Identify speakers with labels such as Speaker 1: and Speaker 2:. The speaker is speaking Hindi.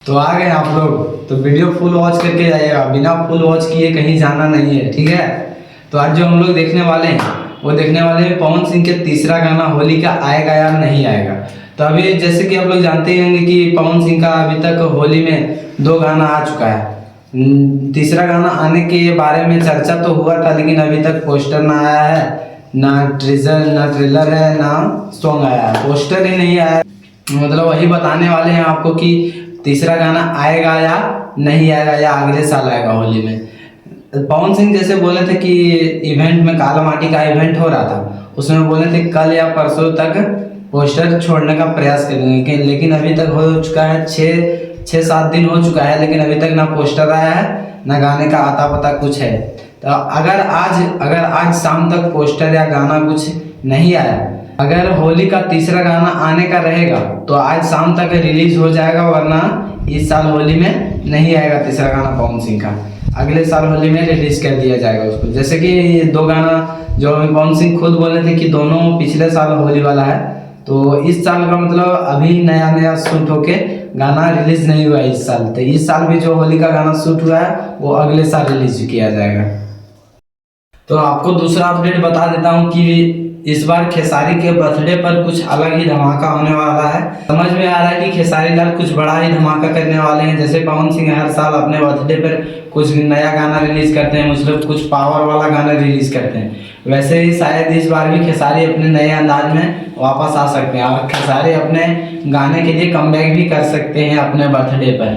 Speaker 1: तो आ गए आप लोग, तो वीडियो फुल वॉच करके जाइएगा, बिना फुल वॉच किए कहीं जाना नहीं है, ठीक है। तो आज जो हम लोग देखने वाले हैं वो देखने वाले हैं पवन सिंह के तीसरा गाना होली का आएगा या नहीं आएगा। तो अभी जैसे कि आप लोग जानते होंगे कि पवन सिंह का अभी तक होली में 2 गाना आ चुका है। तीसरा गाना आने के बारे में चर्चा तो हुआ था, लेकिन अभी तक पोस्टर ना आया है, ना ट्रेलर है, ना सॉन्ग आया है, पोस्टर ही नहीं आया। मतलब वही बताने वाले हैं आपको कि तीसरा गाना आएगा या नहीं आएगा, या अगले साल आएगा होली में। पवन सिंह जैसे बोले थे कि इवेंट में, काला माटी का इवेंट हो रहा था, उसमें बोले थे कल या परसों तक पोस्टर छोड़ने का प्रयास करेंगे, लेकिन अभी तक हो चुका है 6-7 दिन हो चुका है, लेकिन अभी तक ना पोस्टर आया है ना गाने का आता पता कुछ है। तो अगर आज शाम तक पोस्टर या गाना कुछ नहीं आया, अगर होली का तीसरा गाना आने का रहेगा तो आज शाम तक रिलीज हो जाएगा, वरना इस साल होली में नहीं आएगा तीसरा गाना पवन सिंह का, अगले साल होली में रिलीज कर दिया जाएगा उसको। जैसे कि ये 2 गाना जो पवन सिंह खुद बोले थे कि दोनों पिछले साल होली वाला है, तो इस साल का मतलब अभी नया शूट होके गाना रिलीज नहीं हुआ है इस साल। तो इस साल भी जो होली का गाना शूट हुआ है वो अगले साल रिलीज किया जाएगा। तो आपको दूसरा अपडेट बता देता हूँ कि इस बार खेसारी के बर्थडे पर कुछ अलग ही धमाका होने वाला है। समझ में आ रहा है कि खेसारी लाल कुछ बड़ा ही धमाका करने वाले हैं। जैसे पवन सिंह हर साल अपने बर्थडे पर कुछ नया गाना रिलीज करते हैं, मतलब कुछ पावर वाला गाना रिलीज करते हैं, वैसे ही शायद इस बार भी खेसारी अपने नए अंदाज में वापस आ सकते हैं और खेसारी अपने गाने के लिए कमबैक भी कर सकते हैं अपने बर्थडे पर।